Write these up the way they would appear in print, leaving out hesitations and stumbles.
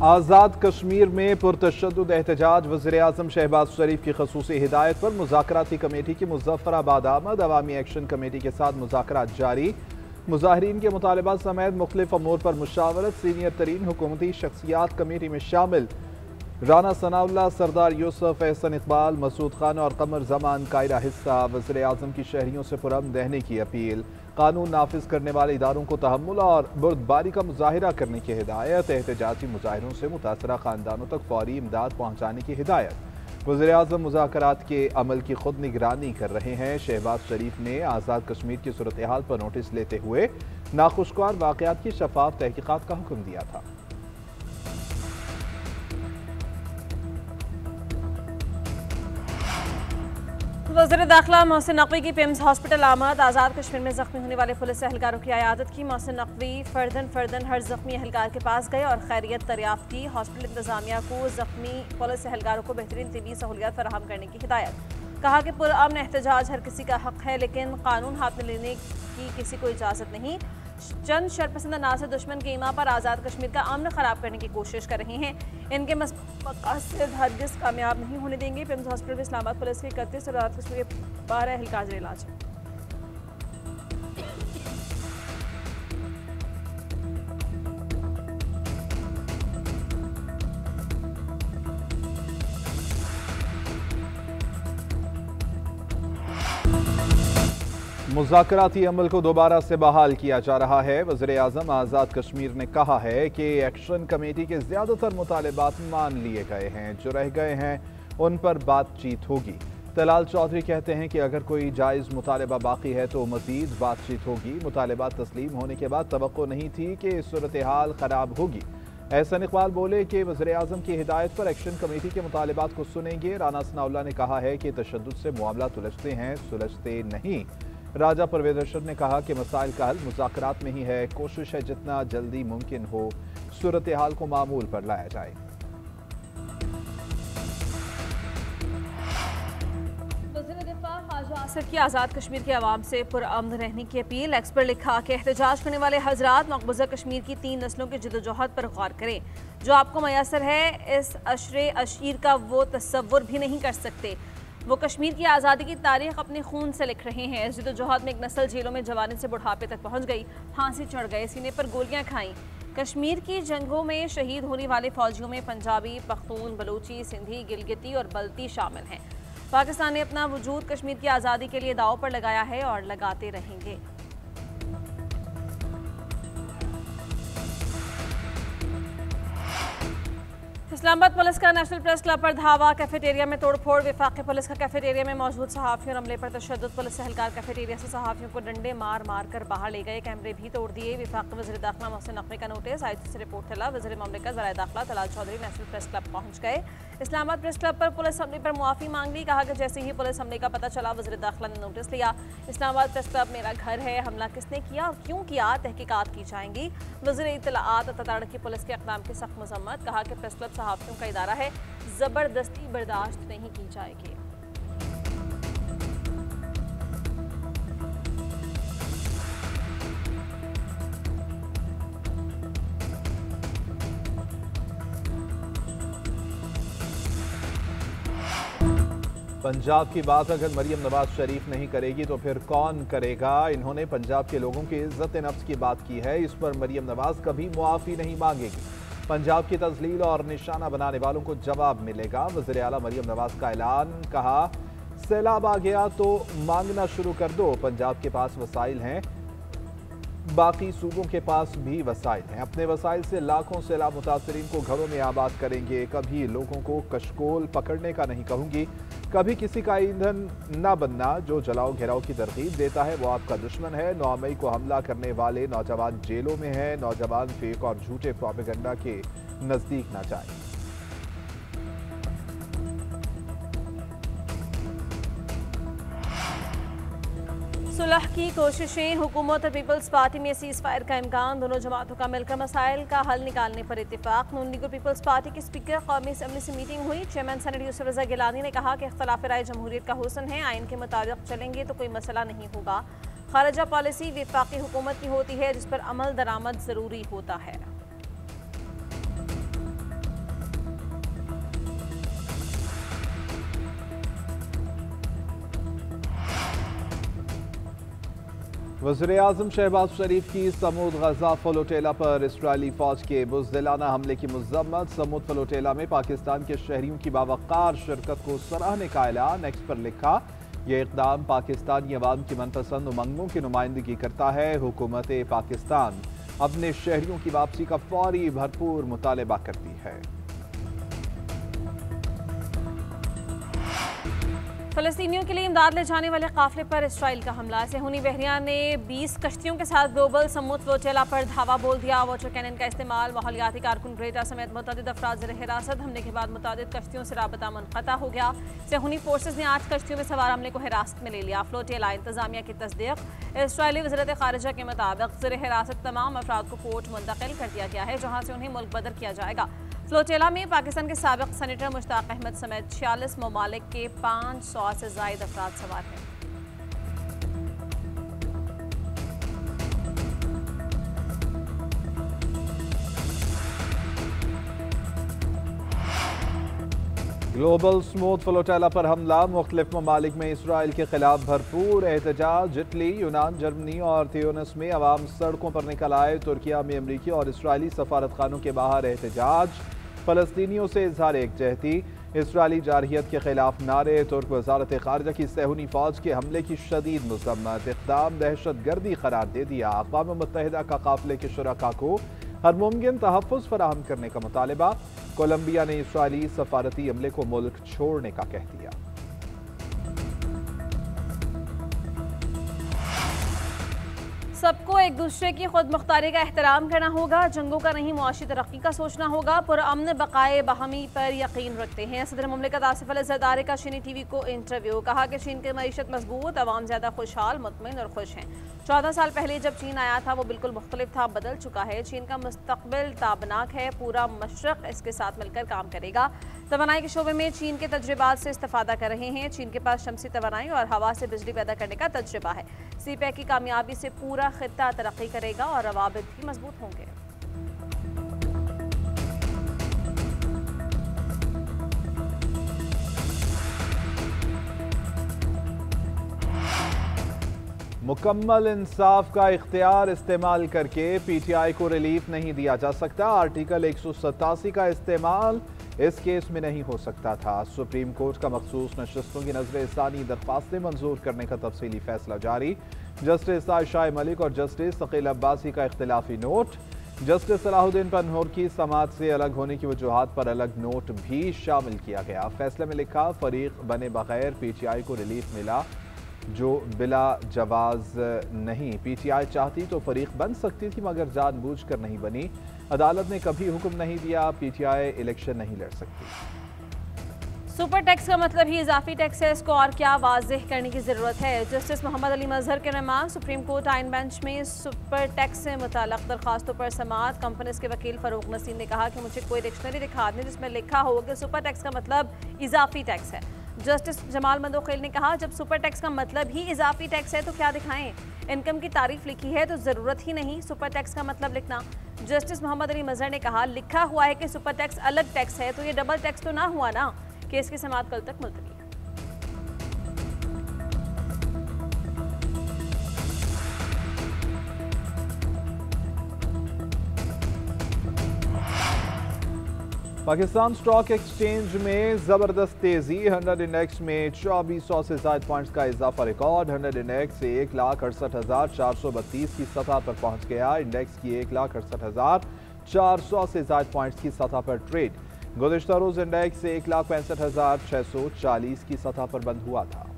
आज़ाद कश्मीर में पुरतशद्दुद एहतजाज। वज़ीर-ए-आज़म शहबाज शरीफ की खसूसी हिदायत पर मुज़ाकराती कमेटी की मुज़फ़्फ़राबाद आमद। अवामी एक्शन कमेटी के साथ मुज़ाकरात जारी। मुज़ाहिरीन के मुतालबात समेत मुख्तलिफ अमूर पर मुशावरत। सीनियर तरीन हुकूमती शख्सियात कमेटी में शामिल। राना सनाउल्लाह, सरदार यूसुफ, एहसन इकबाल, मसूद खान और कमर जमान कायरा हिस्सा। वज़ीर-ए-आज़म की शहरियों से पुरअमन रहने की अपील। कानून नाफिज करने वाले इदारों को तहम्मुल और बुर्दबारी का मुजाहिरा करने की हिदायत। एहतजाजी मुजाहिरों से मुतासरा खानदानों तक फौरी इमदाद पहुँचाने की हिदायत। वज़ीर-ए-आज़म मुज़ाकरात के अमल की खुद निगरानी कर रहे हैं। शहबाज शरीफ ने आज़ाद कश्मीर की सूरत हाल पर नोटिस लेते हुए नाखुशगवार वाक़यात की शफाफ तहकीकात का हुक्म दिया था। वज़ीर दाखिला मोहसिन नकवी की पिम्स हॉस्पिटल आमद। आज़ाद कश्मीर में जख्मी होने वाले पुलिस एहलकारों की आयादत की। मोहसिन नकवी फर्दन हर जख्मी एहलकार के पास गए और खैरियत दरियाफ्त की। हॉस्पिटल इंतजामिया को जख्मी पुलिस एहलकारों को बेहतरीन तिबी सहूलियात फराहम करने की हिदायत। कहा कि पुरअमन एहतजाज हर किसी का हक है, लेकिन कानून हाथ में लेने की किसी को इजाज़त नहीं। चंद शरपसंद अनासर दुश्मन के ईमा पर आज़ाद कश्मीर का अमन ख़राब करने की कोशिश कर रहे हैं। इनके मकसद हरगिज़ कामयाब नहीं होने देंगे। पिम्स हॉस्पिटल में इस्लामाबाद पुलिस के 31 और आज़ाद कश्मीर के 12 एहलकार जेल इलाज हैं। मुज़ाकराती अमल को दोबारा से बहाल किया जा रहा है। वज़ीर-ए-आज़म आज़ाद कश्मीर ने कहा है कि एक्शन कमेटी के ज़्यादातर मुतालबात मान लिए गए हैं, जो रह गए हैं उन पर बातचीत होगी। तलाल चौधरी कहते हैं कि अगर कोई जायज़ मुतालबा बाकी है तो मज़ीद बातचीत होगी। मुतालबात तस्लीम होने के बाद तवक्को नहीं थी कि सूरत हाल ख़राब होगी। एहसन इकबाल बोले कि वज़ीर-ए-आज़म की हिदायत पर एक्शन कमेटी के मुतालबात को सुनेंगे। राना सनाउल्लाह ने कहा है कि तशद्दुद से मामला उलझते हैं, सुलझते नहीं। राजा परवेज़ अरशद ने कहा कि मसाइल का हल मुज़ाकरात में ही है। कोशिश है जितना जल्दी मुमकिन हो सूरत हाल को मामूल पर लाया जाए। वज़ीर दिफा ख्वाजा आसिफ की आज़ाद कश्मीर के अवाम से पुरअमन रहने की अपील। एक्स पर लिखा कि एहतजाज करने वाले हजरात मकबूजा कश्मीर की 3 नस्लों की जदोजहद पर गौर करें। जो आपको मैसर है इस अशरे अशीर का वो तस्वुर भी नहीं कर सकते। वो कश्मीर की आज़ादी की तारीख अपने खून से लिख रहे हैं। इस जदोजहद में एक नस्ल जेलों में जवानी से बुढ़ापे तक पहुंच गई, फांसी चढ़ गए, सीने पर गोलियां खाईं। कश्मीर की जंगों में शहीद होने वाले फौजियों में पंजाबी, पख्तून, बलूची, सिंधी, गिलगिती और बल्ती शामिल हैं। पाकिस्तान ने अपना वजूद कश्मीर की आज़ादी के लिए दांव पर लगाया है और लगाते रहेंगे। इस्लामाबाद पुलिस का नेशनल प्रेस क्लब पर धावा। कैफेटेरिया में तोड़फोड़। वफाकी पुलिस का कैफेटेरिया में मौजूद सहाफ़ियों और अमले पर तशद्दुद। पुलिस एहलकार कैफेटेरिया से सहाफ़ियों को डंडे मार मार कर बाहर ले गए, कैमरे भी तोड़ दिए। वफाकी वज़ीर दाखिला मोहसिन नकवी का नोटिस। IGP से रिपोर्ट तला। वज़ीर ममलिकत ज़राए दाखिला Talal Chaudhry national press club पहुँच गए। इस्लामाबाद प्रेस क्लब पर पुलिस हमले पर मुआफ़ी मांग ली। कहा कि जैसे ही पुलिस हमले का पता चला वज़ीर दाखिला ने नोटिस लिया। इस्लामाबाद प्रेस क्लब मेरा घर है, हमला किसने किया और क्यों किया, तहकीकात की जाएंगी। वज़ीर इत्तलाआत तताड़ की पुलिस के इक़दाम की सख्त मज़म्मत। कहा कि प्रेस क्लब सहाफ़ियों का इदारा है, जबरदस्ती बर्दाश्त नहीं की जाएगी। पंजाब की बात अगर मरियम नवाज शरीफ नहीं करेगी तो फिर कौन करेगा। इन्होंने पंजाब के लोगों की इज्जत नफ्स की बात की है। इस पर मरियम नवाज कभी मुआफ़ी नहीं मांगेगी। पंजाब की तजलील और निशाना बनाने वालों को जवाब मिलेगा। वज़ीर आला मरियम नवाज का ऐलान। कहा सैलाब आ गया तो मांगना शुरू कर दो। पंजाब के पास वसाइल हैं, बाकी सूबों के पास भी वसाइल हैं। अपने वसाइल से लाखों सैलाब मुतासरीन को घरों में आबाद करेंगे। कभी लोगों को कशकोल पकड़ने का नहीं कहूंगी। कभी किसी का ईंधन न बनना। जो जलाओ घेराव की तरकीब देता है वो आपका दुश्मन है। 9 मई को हमला करने वाले नौजवान जेलों में हैं। नौजवान फेक और झूठे प्रोपेगेंडा के नजदीक न जाए। सुलह की कोशिशें। हुकूमत और पीपल्स पार्टी में सीज फायर का इम्कान। दोनों जमातों का मिलकर मसाइल का हल निकालने पर इत्तेफाक। नून लीग और पीपल्स पार्टी के स्पीकर कौमी असम्बली से मीटिंग हुई। चेयरमैन सेनेट यूसुफ रज़ा गिलानी ने कहा कि इख्तिलाफ राय जमहूरियत का हुस्न है, आइन के मुताबिक चलेंगे तो कोई मसला नहीं होगा। खारजा पॉलिसी वफाकी हुकूमत की होती है जिस पर अमल दरामद ज़रूरी होता है। वज़ीर-ए-आज़म शहबाज शरीफ की समूद गजा फलोटेला पर इसराइली फौज के बुज़दिलाना हमले की मज़म्मत। समूद फलोटेला में पाकिस्तान के शहरियों की बावक़ार शिरकत को सराहने का ऐलान। एक्स पर लिखा, यह इक़दाम पाकिस्तानी अवाम की मनपसंद उमंगों की नुमाइंदगी करता है। हुकूमत पाकिस्तान अपने शहरियों की वापसी का फौरी भरपूर मुतालबा करती है। फ़लस्तीनियों के लिए इमदाद ले जाने वाले काफिले पर इसराइल का हमला। सेहूनी बहरिया ने 20 कश्तियों के साथ ग्लोबल समूद फ्लोटेला पर धावा बोल दिया। वाटर कैनन का इस्तेमाल, माहौलियाती कारकुन ग्रेटा समेत मुतअद्दिद अफराद ज़ेर हिरासत। हमले के बाद मुतअद्दिद कश्तियों से राबता मुनक़ता हो गया। सेहूनी फोर्सेज ने 8 कश्तियों में सवार हमले को हिरासत में ले लिया। फ्लोटेला इंतजामिया की तस्दीक। इसराइली वज़ारत ख़ारिजा के मुताबिक ज़ेर हिरासत तमाम अफराद को कोर्ट मुंतकिल कर दिया गया है, जहाँ से उन्हें मुल्क बदर किया जाएगा। फ्लोटेला में पाकिस्तान के साबिक़ सेनेटर मुश्ताक अहमद समेत 46 ममालिक के 500 से ज़ायद अफराद सवार हैं। ग्लोबल स्मूथ फ्लोटेला पर हमला। मुख्तलिफ ममालिक में इसराइल के खिलाफ भरपूर एहतजाज। इटली, यूनान, जर्मनी और थियोनस में अवाम सड़कों पर निकल आए। तुर्किया में अमरीकी और इसराइली सफारतखानों के बाहर एहतजाज। फ़लस्तीनियों से इजहार एकजहती। इसराइली जारहियत के खिलाफ नारे। तुर्क वज़ारत ख़ारिजा की सेहूनी फ़ौज के हमले की शदीद मज़म्मत। इक़दाम दहशतगर्दी करार दे दिया। अक़वाम मुत्तहिदा का काफ़िले के शुरका को हर मुमकिन तहफ़्फ़ुज़ फराहम करने का मुतालबा। कोलंबिया ने इसराइली सफारती अमले को मुल्क छोड़ने का कह दिया। सबको एक दूसरे की खुद मुख्तारी का एहतराम करना होगा। जंगों का नहीं, मुआशी तरक्की का सोचना होगा। पुरअमन बकाए बहमी पर यकीन रखते हैं। सदर मुमलिकत आसिफ अली ज़रदारी का चीनी टीवी को इंटरव्यू। कहा कि चीन की मईशत मजबूत, अवाम ज़्यादा खुशहाल, मुतमईन और खुश हैं। 14 साल पहले जब चीन आया था वो बिल्कुल मुख्तलिफ था, बदल चुका है। चीन का मुस्तकबिल ताबनाक है। पूरा मशरक़ इसके साथ मिलकर काम करेगा। तवानाई के शोबे में चीन के तजर्बात से इस्तेफादा कर रहे हैं। चीन के पास शमसी तवानाई और हवा से बिजली पैदा करने का तजर्बा है। सीपैक की कामयाबी से पूरा खित्ता तरक्की करेगा और रवाबित भी मजबूत होंगे। मुकम्मल इंसाफ का इख्तियार इस्तेमाल करके PTI को रिलीफ नहीं दिया जा सकता। आर्टिकल 187 का इस्तेमाल इस केस में नहीं हो सकता था। सुप्रीम कोर्ट का मखसूस नशस्तों की नजर-ए-सानी दरख्वास्तें मंजूर करने का तफसीली फैसला जारी। जस्टिस आयशा मलिक और जस्टिस शकील अब्बासी का इख्तिलाफी नोट। जस्टिस सलाहुद्दीन पन्होर की समात से अलग होने की वजूहात पर अलग नोट भी शामिल किया गया। फैसले में लिखा, फरीक बने बगैर PTI को रिलीफ मिला जो बिला जवाज नहीं। PTI चाहती तो फरीक बन सकती थी मगर जानबूझकर नहीं बनी। अदालत ने कभी हुक्म नहीं दिया PTI इलेक्शन नहीं लड़ सकती। सुपर टैक्स का मतलब ही इजाफी टैक्स है, इसको और क्या वाज़ेह करने की ज़रूरत है। जस्टिस मोहम्मद अली मजहर के रहमान सुप्रीम कोर्ट आइन बेंच में सुपर टैक्स से मुताल्लिक़ दरख्वास्तों पर समाअत। कंपनीज के वकील फ़ारूक नसीम ने कहा कि मुझे कोई डिक्शनरी दिखा दें जिसमें लिखा हो कि सुपर टैक्स का मतलब इजाफी टैक्स है। जस्टिस जमाल मंदोखेल ने कहा, जब सुपर टैक्स का मतलब ही इजाफी टैक्स है तो क्या दिखाएं। इनकम की तारीफ लिखी है तो ज़रूरत ही नहीं सुपर टैक्स का मतलब लिखना। जस्टिस मोहम्मद अली मजहर ने कहा, लिखा हुआ है कि सुपर टैक्स अलग टैक्स है तो ये डबल टैक्स तो ना हुआ ना। केस की समाअत कल तक मुलतवी। पाकिस्तान स्टॉक एक्सचेंज में जबरदस्त तेजी। 100 इंडेक्स में 2400 से ज्यादा पॉइंट्स का इजाफा रिकॉर्ड। 100 इंडेक्स 1,68,432 की सतह पर पहुंच गया। इंडेक्स की 1,68,400 से ज्यादा पॉइंट्स की सतह पर ट्रेड। गुज़िश्ता रोज इंडेक्स 1,65,640 की सतह पर बंद हुआ था।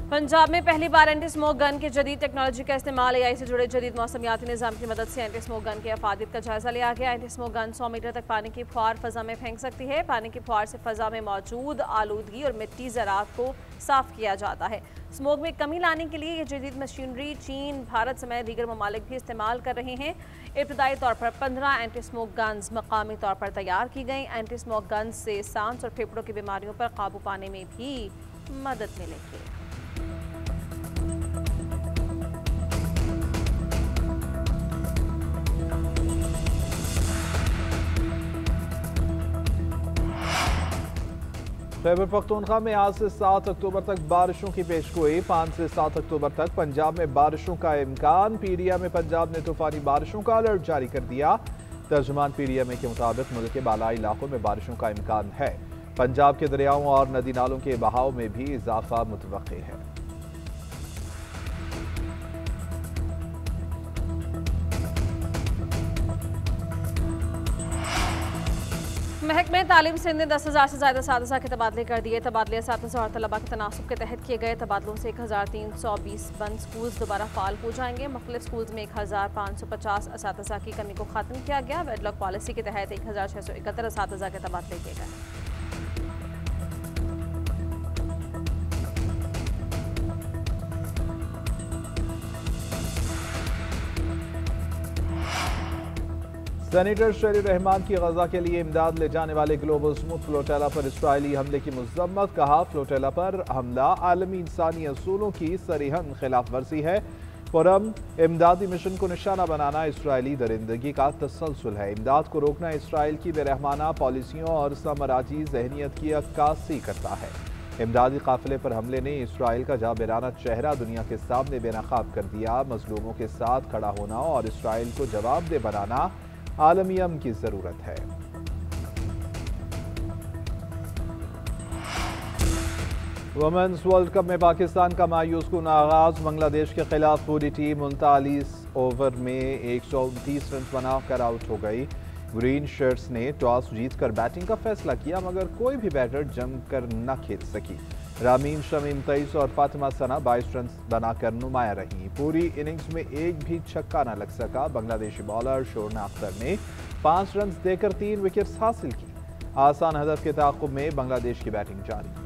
पंजाब में पहली बार एंटी स्मोक गन के जदीद टेक्नोलॉजी का इस्तेमाल। AI से जुड़े जदीद मौसमियाती निज़ाम की मदद से एंटी स्मोक गन के अफादियत का जायजा लिया गया। एंटी स्मोक गन 100 मीटर तक पानी की फुहार फजा में फेंक सकती है। पानी की फुहार से फजा में मौजूद आलूदगी और मिट्टी ज़रात को साफ किया जाता है। स्मोक में कमी लाने के लिए ये जदीद मशीनरी चीन, भारत समेत दीगर ममालिक भी इस्तेमाल कर रहे हैं। इब्तदाई तौर पर 15 एंटी स्मोक गन्स मकामी तौर पर तैयार की गई। एंटी स्मोक गन्स से सांस और फेफड़ों की बीमारियों पर काबू पाने में भी मदद मिलेगी। खैबर पख्तूनख्वा में आज से 7 अक्टूबर तक बारिशों की पेशगोई। 5 से 7 अक्टूबर तक पंजाब में बारिशों का इम्कान। पीडीएम में पंजाब ने तूफानी बारिशों का अलर्ट जारी कर दिया। तर्जुमान पीडीएम के मुताबिक मुल्क के बालाई इलाकों में बारिशों का इम्कान है। पंजाब के दरियाओं और नदी नालों के बहाव में भी इजाफा मुतवक्की है। महकमे तालीम सिंध ने 10,000 से ज़्यादा सादसा के तबादले कर दिए। तबादले असातिज़ा और तलबा के तनासुब के तहत किए गए तबादलों से 1,320 बंद स्कूल्स दोबारा फाल हो जाएंगे। मुख्तलिफ स्कूल्स में 1,550 असातिज़ा की कमी को ख़त्म किया गया। वेडलॉक पॉलिसी के तहत 1,671 असातिज़ा के तबादले किए गए। सेनेटर शेरी रहमान की गजा के लिए इमदाद ले जाने वाले ग्लोबल स्मूथ फ्लोटेला पर इसराइली हमले की मजम्मत। कहा, फ्लोटेला पर हमला आलमी इंसानी असूलों की सरीहन खिलाफ वर्जी है। पुरम इमदादी मिशन को निशाना बनाना इसराइली दरिंदगी का तसलसल है। इमदाद को रोकना इसराइल की बेरहमाना पॉलिसियों और साम्राज्यी जहनीत की अक्कासी करता है। इमदादी काफिले पर हमले ने इसराइल का जाबिराना चेहरा दुनिया के सामने बेनकाब कर दिया। मजलूमों के साथ खड़ा होना और इसराइल को जवाबदेह बनाना आलमी अमन की जरूरत है। वुमेन्स वर्ल्ड कप में पाकिस्तान का मायूस कुन आगाज। बांग्लादेश के खिलाफ पूरी टीम 39 ओवर में 129 रन बनाकर आउट हो गई। ग्रीन शर्ट्स ने टॉस जीतकर बैटिंग का फैसला किया, मगर कोई भी बैटर जमकर न खेल सकी। रामीन शमीम 23 और फातिमा सना 22 रन बनाकर नुमाया रही। पूरी इनिंग्स में एक भी छक्का न लग सका। बांग्लादेशी बॉलर शोरना अख्तर ने 5 रन देकर 3 विकेट्स हासिल की। आसान हदफ के ताक़ुब में बांग्लादेश की बैटिंग जारी।